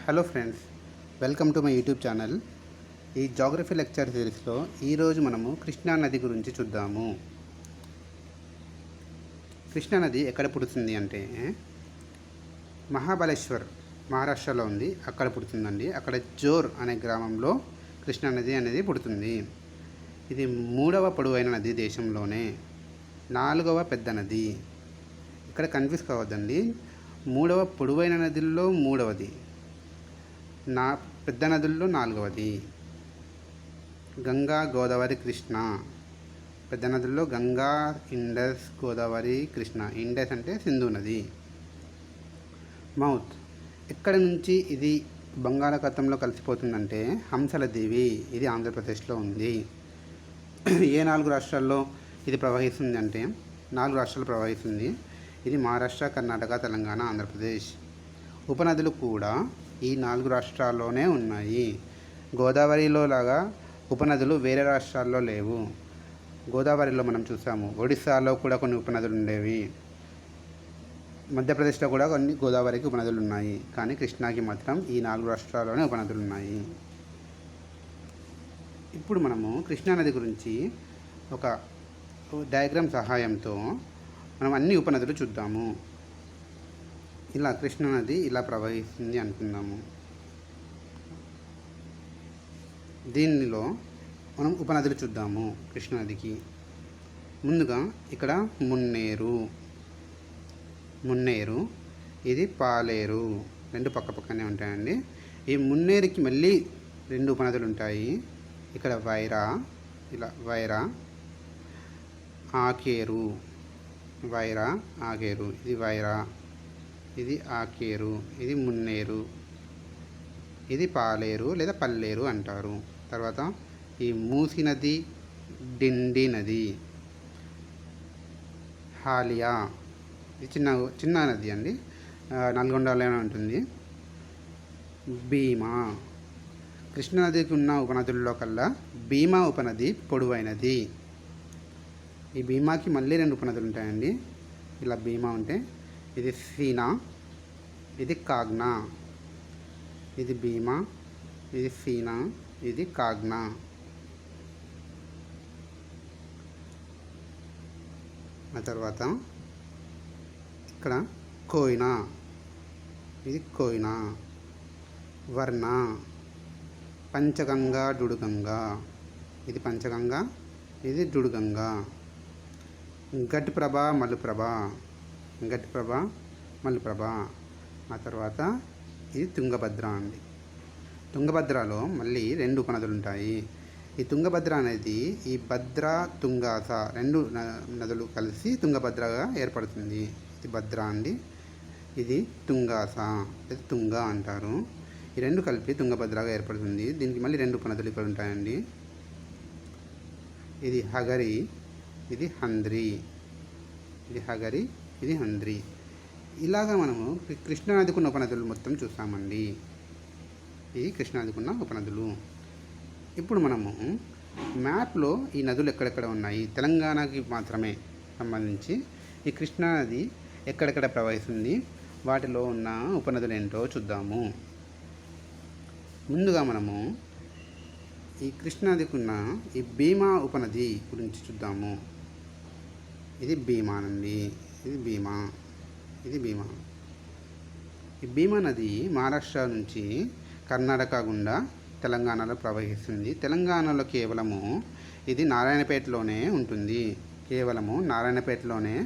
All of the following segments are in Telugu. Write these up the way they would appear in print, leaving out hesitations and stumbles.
Hello friends, welcome to my YouTube channel. ఈ జాగ్రఫీ లెక్చర్ సిరీస్లో ఈరోజు మనము కృష్ణా నది గురించి చూద్దాము. కృష్ణా నది ఎక్కడ పుడుతుంది అంటే మహాబలేశ్వర్, మహారాష్ట్రలో ఉంది. అక్కడ పుడుతుందండి. అక్కడ జోర్ అనే గ్రామంలో కృష్ణా నది అనేది పుడుతుంది. ఇది 3వ పొడవైన నది దేశంలోనే, 4వ పెద్ద నది. ఇక్కడ కన్ఫ్యూజ్ కావద్దండి. 3వ పొడవైన నదుల్లో 3వది, పెద్ద నదుల్లో 4వది. గంగా, గోదావరి, కృష్ణ. పెద్ద నదుల్లో గంగా, ఇండస్, గోదావరి, కృష్ణ. ఇండస్ అంటే సింధు నది. మౌత్ ఎక్కడి నుంచి ఇది బంగాళాఖాతంలో కలిసిపోతుందంటే హంసల దేవి. ఇది ఆంధ్రప్రదేశ్లో ఉంది. ఏ 4 రాష్ట్రాల్లో ఇది ప్రవహిస్తుంది అంటే 4 రాష్ట్రాలు ప్రవహిస్తుంది. ఇది మహారాష్ట్ర, కర్ణాటక, తెలంగాణ, ఆంధ్రప్రదేశ్. ఉపనదులు కూడా ఈ 4 రాష్ట్రాల్లోనే ఉన్నాయి. గోదావరిలో లాగా ఉపనదులు వేరే రాష్ట్రాల్లో లేవు. గోదావరిలో మనం చూసాము, ఒడిస్సాలో కూడా కొన్ని ఉపనదులు ఉండేవి. మధ్యప్రదేశ్లో కూడా కొన్ని గోదావరికి ఉపనదులు ఉన్నాయి. కానీ కృష్ణాకి మాత్రం ఈ 4 రాష్ట్రాల్లోనే ఉపనదులు ఉన్నాయి. ఇప్పుడు మనము కృష్ణానది గురించి ఒక డయాగ్రామ్ సహాయంతో మనం అన్ని ఉపనదులు చూద్దాము. ఇలా కృష్ణానది ఇలా ప్రవహిస్తుంది అనుకుందాము. దీనిలో మనం ఉపనదులు చూద్దాము. కృష్ణానదికి ముందుగా ఇక్కడ మున్నేరు, ఇది పాలేరు. 2 పక్కనే ఉంటాయండి. ఈ మున్నేరుకి మళ్ళీ 2 ఉపనదులు ఉంటాయి. ఇక్కడ వైరా, ఆకేరు. ఇది వైరా, ఇది ఆకేరు, ఇది మున్నేరు, ఇది పాలేరు లేదా పల్లేరు అంటారు. తర్వాత ఈ మూసి నది, డిండి నది, హాలియా, ఇది చిన్న నది అండి, నల్గొండలోనే ఉంటుంది. భీమా. కృష్ణానదికి ఉన్న ఉపనదుల్లో కల్లా భీమా ఉపనది పొడవైనది. ఈ భీమాకి మళ్ళీ 2 ఉపనదులు ఉంటాయండి. ఇలా భీమా ఉంటే ఇది సీనా, ఇది కాగ్నా. ఇది భీమా, ఇది సీనా, ఇది కాగ్నా. ఆ తర్వాత ఇక్కడ కోయినా, ఇది కోయినా. వర్ణ, పంచగంగా, డుడుగంగా. ఇది పంచగంగా, ఇది డుడుగంగా. ఘట్ప్రభ, మలుప్రభ. ఆ తర్వాత ఇది తుంగభద్ర అండి. తుంగభద్రలో మళ్ళీ 2 ఉపనదులు ఉంటాయి. ఈ తుంగభద్ర అనేది ఈ భద్ర, తుంగాస 2 నదులు కలిసి తుంగభద్రగా ఏర్పడుతుంది. ఇది భద్ర అండి, ఇది తుంగాస, తుంగ అంటారు. ఈ 2 కలిపి తుంగభద్రగా ఏర్పడుతుంది. దీనికి మళ్ళీ 2 ఉపనదులు ఇక్కడ ఉంటాయండి. ఇది హగరి, ఇది హంద్రి. ఇది హంద్రి. ఇలాగా మనము కృష్ణానదికి ఉన్న ఉపనదులు మొత్తం చూస్తామండి. ఇది కృష్ణానదికి ఉన్న ఉపనదులు. ఇప్పుడు మనము మ్యాప్లో ఈ నదులు ఎక్కడెక్కడ ఉన్నాయి, తెలంగాణకి మాత్రమే సంబంధించి ఈ కృష్ణానది ఎక్కడెక్కడ ప్రవహిస్తుంది, వాటిలో ఉన్న ఉపనదులు ఏంటో చూద్దాము. ముందుగా మనము ఈ కృష్ణానదికి ఉన్న ఈ భీమా ఉపనది గురించి చూద్దాము. ఇది భీమానండి, ఇది భీమా. ఈ భీమా నది మహారాష్ట్ర నుంచి కర్ణాటక గుండా తెలంగాణలో ప్రవహిస్తుంది. తెలంగాణలో కేవలము ఇది నారాయణపేటలోనే ఉంటుంది. కేవలము నారాయణపేటలోనే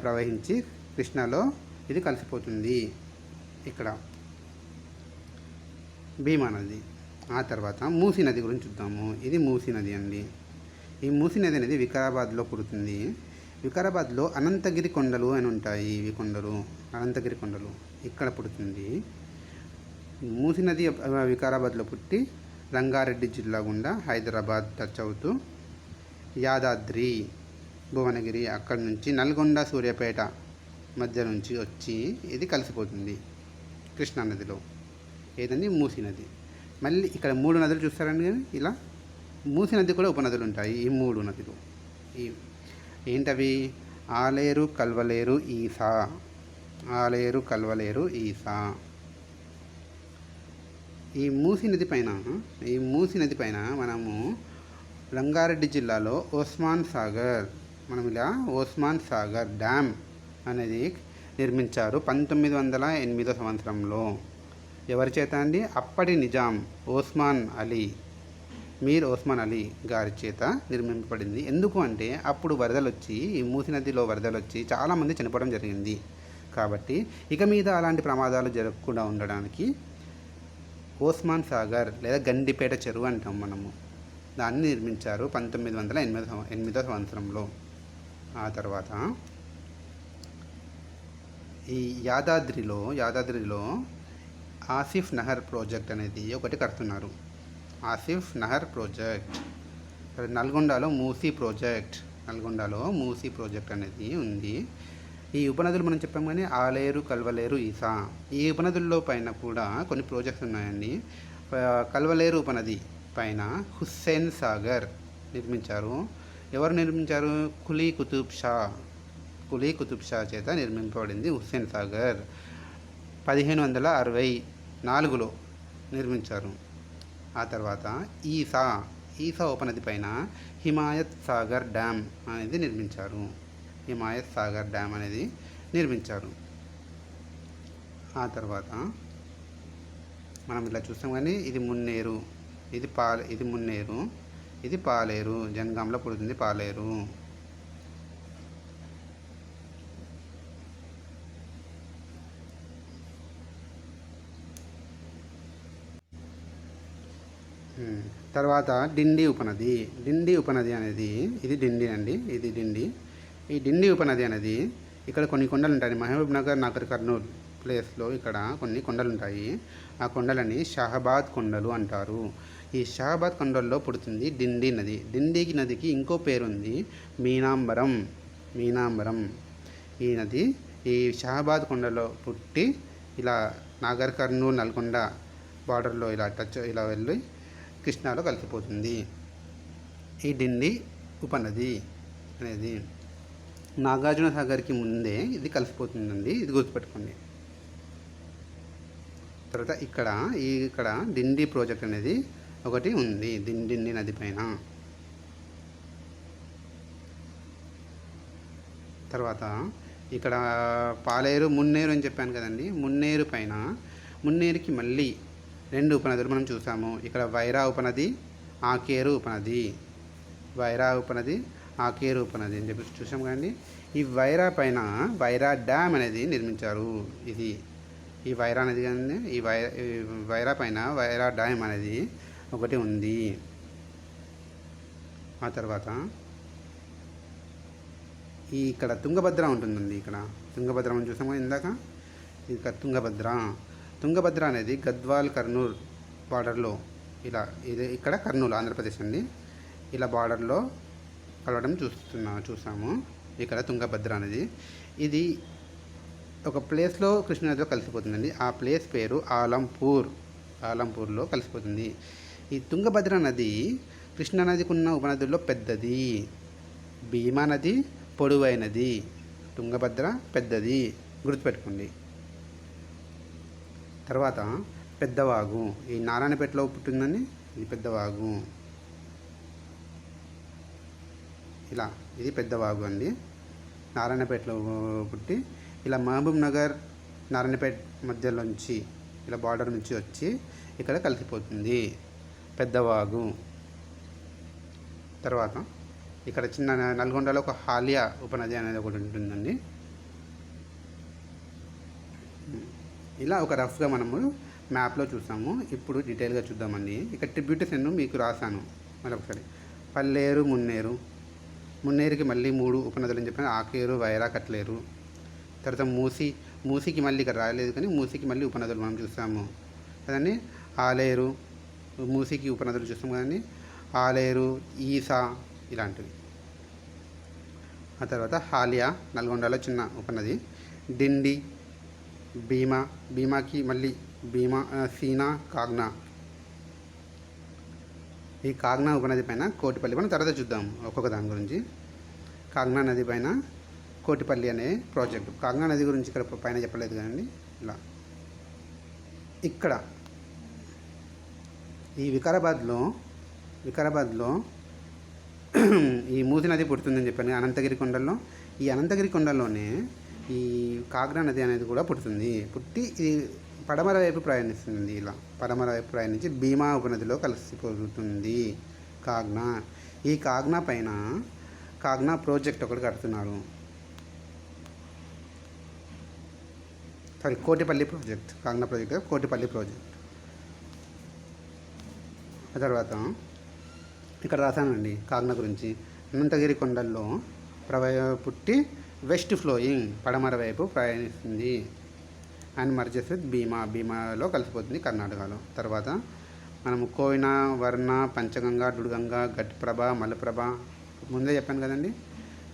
ప్రవహించి కృష్ణాలో ఇది కలిసిపోతుంది. ఇక్కడ భీమా నది. ఆ తర్వాత మూసీ నది గురించి చూద్దాము. ఇది మూసీ నది అండి. ఈ మూసీ నది అనేది వికారాబాద్లో పుడుతుంది. వికారాబాద్లో అనంతగిరి కొండలు అని ఉంటాయి. ఇవి కొండలు, అనంతగిరి కొండలు, ఇక్కడ పుడుతుంది. మూసీ నది వికారాబాద్లో పుట్టి రంగారెడ్డి జిల్లా గుండా హైదరాబాద్ టచ్ అవుతూ యాదాద్రి, భువనగిరి, అక్కడి నుంచి నల్గొండ, సూర్యాపేట మధ్య నుంచి వచ్చి ఇది కలిసిపోతుంది కృష్ణానదిలో. ఏదండి? మూసీ నది. మళ్ళీ ఇక్కడ 3 నదులు చూస్తారండి. ఇలా మూసీ నది కూడా ఉపనదులు ఉంటాయి. ఈ 3 నదులు ఏంటవి? ఆలేరు, కల్వలేరు, ఈసా. ఈ మూసీ నది పైన మనము రంగారెడ్డి జిల్లాలో ఓస్మాన్ సాగర్ ఓస్మాన్ సాగర్ డ్యామ్ అనేది నిర్మించారు 1908 సంవత్సరంలో. ఎవరి చేత అండి? అప్పటి నిజాం మీర్ ఓస్మాన్ అలీ గారి చేత నిర్మింపబడింది. ఎందుకు అంటే అప్పుడు ఈ మూసీ నదిలో వరదలు వచ్చి చాలామంది చనిపోవడం జరిగింది. కాబట్టి ఇక మీద అలాంటి ప్రమాదాలు జరగకుండా ఉండడానికి ఓస్మాన్ సాగర్ లేదా గండిపేట చెరువు అంటాం మనము, దాన్ని నిర్మించారు 1908 సంవత్సరంలో. ఆ తర్వాత ఈ యాదాద్రిలో ఆసిఫ్ నహర్ ప్రాజెక్ట్ అనేది ఒకటి కడుతున్నారు. ఆసిఫ్ నహర్ ప్రాజెక్ట్. నల్గొండలో మూసీ ప్రాజెక్ట్ అనేది ఉంది. ఈ ఉపనదులు మనం చెప్పాం కానీ ఆలేరు, కల్వలేరు, ఈసా, ఈ ఉపనదుల్లో పైన కూడా కొన్ని ప్రాజెక్ట్స్ ఉన్నాయండి. కల్వలేరు ఉపనది పైన హుస్సేన్ సాగర్ నిర్మించారు. ఎవరు నిర్మించారు? కులీ కుతుబ్ షా చేత నిర్మింపబడింది హుస్సేన్ సాగర్. 1564లో నిర్మించారు. ఆ తర్వాత ఈసా ఉపనది పైన హిమాయత్ సాగర్ డ్యామ్ అనేది నిర్మించారు. ఆ తర్వాత మనం ఇలా చూస్తాం కానీ ఇది మున్నేరు, ఇది పాలేరు, జనగాంలో పుడుతుంది పాలేరు. తర్వాత డిండి ఉపనది అనేది ఇది డిండి. ఈ డిండి ఉపనది అనేది ఇక్కడ కొన్ని కొండలు ఉంటాయి. మహబూబ్ నగర్, నాగర్ కర్నూల్ ప్లేస్లో ఇక్కడ కొన్ని కొండలు ఉంటాయి. ఆ కొండలని షాహబాద్ కొండలు అంటారు. ఈ షాహబాద్ కొండల్లో పుడుతుంది డిండి నది. డిండి నదికి ఇంకో పేరుంది మీనాంబరం. ఈ నది ఈ షాహబాద్ కొండలో పుట్టి ఇలా నాగర్ కర్నూల్, నల్గొండ బార్డర్లో ఇలా వెళ్ళి కృష్ణాలో కలిసిపోతుంది. ఈ డిండి ఉపనది అనేది నాగార్జున సాగర్కి ముందే ఇది కలిసిపోతుందండి, ఇది గుర్తుపెట్టుకోండి. తర్వాత ఇక్కడ డిండి ప్రాజెక్ట్ అనేది ఒకటి ఉంది డిండి నది పైన. తర్వాత ఇక్కడ పాలేరు, మున్నేరు అని చెప్పాను కదండి. మున్నేరుకి మళ్ళీ 2 ఉపనదులు మనం చూసాము. ఇక్కడ వైరా ఉపనది, ఆకేరు ఉపనది అని చెప్పి చూసాం కదండి. ఈ వైరా పైన వైరా డ్యామ్ అనేది నిర్మించారు. ఈ వైరా నది కానీ ఈ వైరా పైన వైరా డ్యామ్ అనేది ఒకటి ఉంది. ఆ తర్వాత ఇక్కడ తుంగభద్ర ఉంటుందండి. తుంగభద్ర మనం చూసాము ఇందాక. తుంగభద్ర అనేది గద్వాల్, కర్నూలు బార్డర్లో ఇక్కడ కర్నూలు ఆంధ్రప్రదేశ్ అండి, ఇలా బార్డర్లో కలవడం చూసాము. ఇక్కడ తుంగభద్ర అనేది ఇది ఒక ప్లేస్లో కృష్ణానదిలో కలిసిపోతుందండి. ఆ ప్లేస్ పేరు ఆలంపూర్లో కలిసిపోతుంది. ఈ తుంగభద్ర నది కృష్ణానదికి ఉన్న ఉపనదుల్లో పెద్దది. భీమా నది పొడవైనది, తుంగభద్ర పెద్దది, గుర్తుపెట్టుకోండి. తర్వాత పెద్దవాగు, ఈ నారాయణపేటలో పుట్టిందండి. ఇది పెద్దవాగు. ఇది పెద్దవాగు అండి, నారాయణపేటలో పుట్టి ఇలా మహబూబ్ నగర్, నారాయణపేట మధ్యలోంచి ఇలా బార్డర్ నుంచి వచ్చి ఇక్కడ కలిసిపోతుంది పెద్దవాగు. తర్వాత ఇక్కడ చిన్న నల్గొండలో ఒక హాలియా ఉపనది అనేది ఒకటి ఉంటుందండి. ఇలా ఒక రఫ్గా మనము మ్యాప్లో చూసాము. ఇప్పుడు డీటెయిల్గా చూద్దామండి. ఇక్కడ ట్రిబ్యూటరీస్ మీకు రాశాను మళ్ళీ ఒకసారి. పల్లేరు, మున్నేరుకి మళ్ళీ 3 ఉపనదులు అని చెప్పాను. ఆకేరు, వైరా, కట్లేరు. తర్వాత మూసీకి మళ్ళీ ఇక్కడ రాయలేదు కానీ మూసీకి మళ్ళీ ఉపనదులు మనం చూసాము కదండి. ఆలేరు, మూసీకి ఉపనదులు చూస్తాము కదండి. ఆలేరు, ఈసా ఇలాంటివి. ఆ తర్వాత హాలియా నల్గొండలో చిన్న ఉపనది. డిండి, భీమాకి మళ్ళీ సీనా, కాగ్నా. ఈ కాగ్నా ఉపనది పైన కోటిపల్లి. మనం తర్వాత చూద్దాం ఒక్కొక్క దాని గురించి. కాగ్నా నది పైన కోటిపల్లి అనే ప్రాజెక్టు. కాగ్నా నది గురించి ఇక్కడ పైన చెప్పలేదు కదండి. ఇక్కడ ఈ వికారాబాద్లో ఈ మూసి నది పుడుతుందని చెప్పాను అనంతగిరి కొండల్లో. ఈ అనంతగిరి కొండల్లోనే ఈ కాగ్నా నది అనేది కూడా పుట్టి ఇది పడమర వైపు ప్రయాణిస్తుంది. ఇలా పడమర వైపు ప్రయాణించి భీమా ఉపనదిలో కలిసిపోతుంది కాగ్నా. ఈ కాగ్నా పైన కాగ్నా ప్రాజెక్ట్ ఒకటి కడుతున్నారు. Kotipalli project, Kagna project Kotipalli project. ఆ తర్వాత ఇక్కడ రాశానండి కాగ్నా గురించి. అనంతగిరి కొండల్లో పుట్టి వెస్ట్ ఫ్లోయింగ్ పడమర వైపు ప్రయాణిస్తుంది అండ్ మర్జెస్ విత్ భీమాలో కలిసిపోతుంది కర్ణాటకలో. తర్వాత మనము కోయినా, వర్ణ, పంచగంగా, దుడుగంగా, ఘట్ప్రభ, మలప్రభ ముందే చెప్పాను కదండి.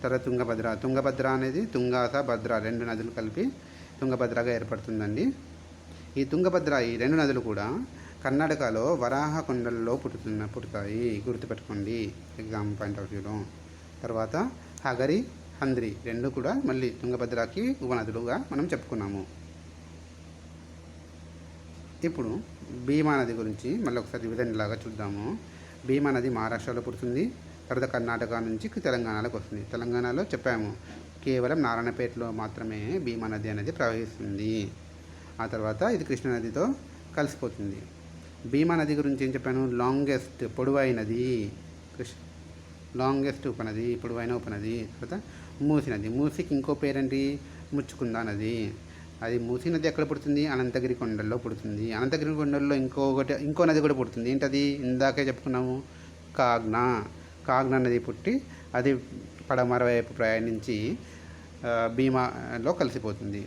తర్వాత తుంగభద్ర అనేది తుంగాస భద్ర 2 నదులు కలిపి తుంగభద్రగా ఏర్పడుతుందండి. ఈ తుంగభద్ర ఈ 2 నదులు కూడా కర్ణాటకలో వరాహ కొండల్లో పుడతాయి, గుర్తుపెట్టుకోండి ఎగ్జామ్ పాయింట్ ఆఫ్ వ్యూలో. తర్వాత హగరి, హంద్రి 2 కూడా మళ్ళీ తుంగభద్రకి ఉపనదులుగా మనం చెప్పుకున్నాము. ఇప్పుడు భీమా నది గురించి మళ్ళీ ఒకసారి విధంలాగా చూద్దాము. భీమా నది మహారాష్ట్రలో పుడుతుంది. తర్వాత కర్ణాటక నుంచి తెలంగాణలోకి వస్తుంది. తెలంగాణలో చెప్పాము కేవలం నారాయణపేటలో మాత్రమే భీమా నది అనేది ప్రవహిస్తుంది. ఆ తర్వాత ఇది కృష్ణా నదితో కలిసిపోతుంది. భీమా నది గురించి ఏం చెప్పాను? లాంగెస్ట్ పొడవైనది పొడవైన ఉపనది. తర్వాత మూసి నది. మూసికి ఇంకో పేరేంటి? ముచ్చుకుందా నది. అది మూసి నది ఎక్కడ పుడుతుంది? అనంతగిరి కొండల్లో పుడుతుంది. అనంతగిరి కొండల్లో ఇంకో నది కూడా పుడుతుంది. ఏంటది? ఇందాకే చెప్పుకున్నాము కాగ్నా నది పుట్టి అది పడమర వైపు ప్రయాణించి భీమాలో కలిసిపోతుంది.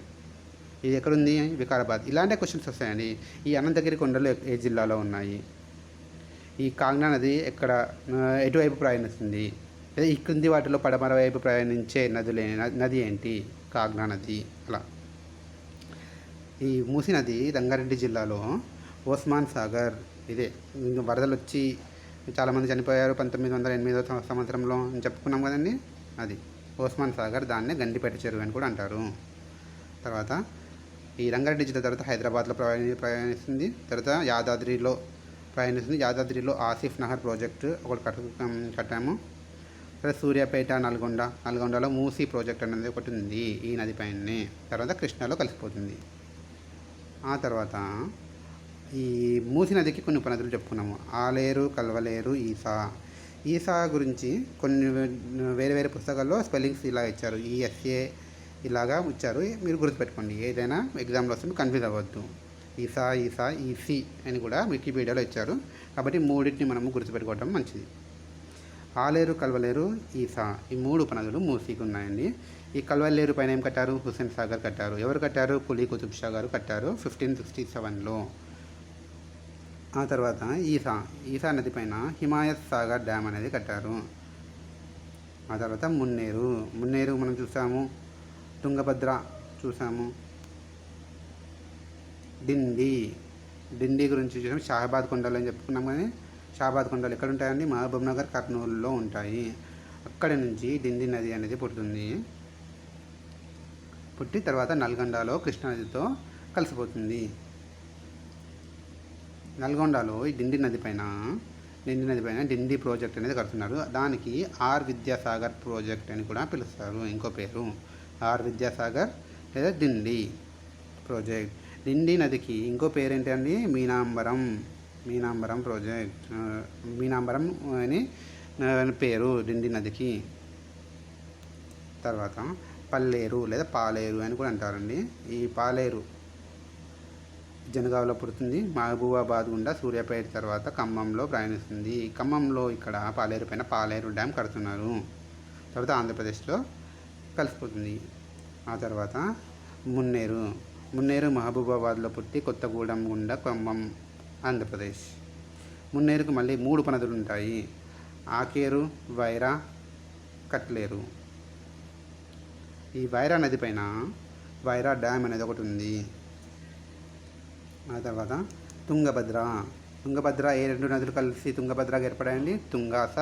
ఇది ఎక్కడుంది? వికారాబాద్. ఇలాంటి క్వశ్చన్స్ వస్తాయండి. ఈ అనంతగిరి కొండలు ఏ జిల్లాలో ఉన్నాయి? ఈ కాగ్నా నది ఎటువైపు ప్రయాణిస్తుంది? ఈ క్రింది వాటిలో పడమర వైపు ప్రయాణించే నది ఏంటి? కాగ్నా నది. అలా ఈ మూసి నది రంగారెడ్డి జిల్లాలో ఓస్మాన్ సాగర్. ఇదే వరదలు వచ్చి చాలామంది చనిపోయారు 1908 సంవత్సరంలో అని చెప్పుకున్నాం కదండి. అది ఓస్మాన్ సాగర్. దాన్నే గండిపేట చెరువు అని కూడా అంటారు. తర్వాత ఈ రంగారెడ్డి జిల్లా తర్వాత హైదరాబాద్లో ప్రయాణిస్తుంది. తర్వాత యాదాద్రిలో ప్రయాణిస్తుంది. యాదాద్రిలో ఆసిఫ్ నహర్ ప్రాజెక్టు ఒకటి కట్టాము. తర్వాత సూర్యాపేట, నల్గొండలో మూసీ ప్రాజెక్ట్ అనేది ఒకటి ఉంది ఈ నది పైనే. తర్వాత కృష్ణాలో కలిసిపోతుంది. ఆ తర్వాత ఈ మూసి నదికి కొన్ని ఉపనదులు చెప్పుకున్నాము. ఆలేరు, కల్వలేరు, ఈసా గురించి కొన్ని వేరే పుస్తకాల్లో స్పెల్లింగ్స్ ఇలా ఇచ్చారు. ఈఎస్ఏ ఇలాగా ఇచ్చారు. మీరు గుర్తుపెట్టుకోండి. ఏదైనా ఎగ్జామ్లో వస్తే కన్ఫ్యూజ్ అవ్వద్దు. ఈసా, ఈసీ అని కూడా వికీపీడియాలో ఇచ్చారు. కాబట్టి మూడింటిని మనము గుర్తుపెట్టుకోవడం మంచిది. ఆలేరు, కల్వలేరు, ఈసా ఈ 3 ఉపనదులు మూసీకి ఉన్నాయండి. ఈ కల్వలేరు పైన ఏం కట్టారు? హుస్సేన్ సాగర్ కట్టారు. ఎవరు కట్టారు? కులీ కుతుబ్ షా గారు కట్టారు 1567లో. ఆ తర్వాత ఈసా నది పైన హిమాయత్ సాగర్ డ్యామ్ అనేది కట్టారు. ఆ తర్వాత మున్నేరు మనం చూసాము. తుంగభద్ర చూసాము. డిండి గురించి చూసాము. షాబాద్ కొండలు అని చెప్పుకున్నాం. కానీ షాబాద్ కొండలు ఎక్కడ ఉంటాయండి? మహబూబ్ నగర్, కర్నూలులో ఉంటాయి. అక్కడి నుంచి డిండి నది అనేది పుట్టి తర్వాత నల్గొండలో కృష్ణా నదితో కలిసిపోతుంది. నల్గొండలో ఈ డిండి నది పైన డిండి ప్రాజెక్ట్ అనేది కడుతున్నారు. దానికి ఆర్ విద్యాసాగర్ ప్రాజెక్ట్ అని కూడా పిలుస్తారు. ఇంకో పేరు ఆర్ విద్యాసాగర్ లేదా డిండి ప్రాజెక్ట్. డిండి నదికి ఇంకో పేరు ఏంటండి? మీనాంబరం ప్రాజెక్ట్. మీనాంబరం అని పేరు డిండి నదికి. తర్వాత పల్లేరు లేదా పాలేరు అని కూడా అంటారండి. ఈ పాలేరు జనగాంలో పుడుతుంది. మహబూబాబాద్ గుండా సూర్యాపేట తర్వాత ఖమ్మంలో ప్రయాణిస్తుంది. ఖమ్మంలో ఇక్కడ పాలేరు పైన పాలేరు డ్యామ్ కడుతున్నారు. తర్వాత ఆంధ్రప్రదేశ్లో కలిసిపోతుంది. ఆ తర్వాత మున్నేరు మహబూబాబాద్లో పుట్టి కొత్తగూడెం గుండా ఖమ్మం ఆంధ్రప్రదేశ్. మున్నేరుకు మళ్ళీ 3 ఉపనదులు ఉంటాయి. ఆకేరు, వైరా, కట్లేరు. ఈ వైరా నది పైన వైరా డ్యామ్ అనేది ఒకటి ఉంది. ఆ తర్వాత తుంగభద్ర ఏ 2 నదులు కలిసి తుంగభద్రగా ఏర్పడాయండి? తుంగాస,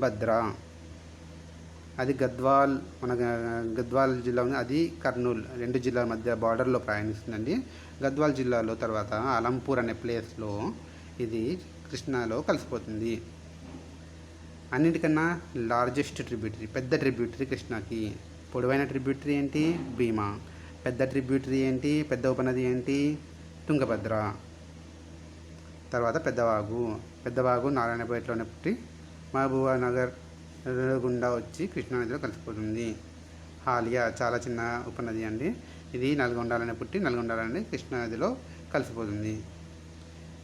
భద్ర. అది గద్వాల్ జిల్లా ఉంది. అది కర్నూలు 2 జిల్లాల మధ్య బార్డర్లో ప్రయాణిస్తుందండి. గద్వాల్ జిల్లాలో తర్వాత అలంపూర్ అనే ప్లేస్లో ఇది కృష్ణాలో కలిసిపోతుంది. అన్నిటికన్నా లార్జెస్ట్ ట్రిబ్యూటరీ, పెద్ద ట్రిబ్యూటరీ కృష్ణాకి. పొడవైన ట్రిబ్యూటరీ ఏంటి? భీమా. పెద్ద ట్రిబ్యూటరీ ఏంటి? పెద్ద ఉపనది ఏంటి? తుంగభద్ర. తర్వాత పెద్దవాగు నారాయణపేటలోనే పుట్టి మహబూబా నగర్ గుండా వచ్చి కృష్ణానదిలో కలిసిపోతుంది. హాలియా చాలా చిన్న ఉపనది అండి. ఇది నల్గొండలోనే పుట్టి నల్గొండలోనే కృష్ణానదిలో కలిసిపోతుంది.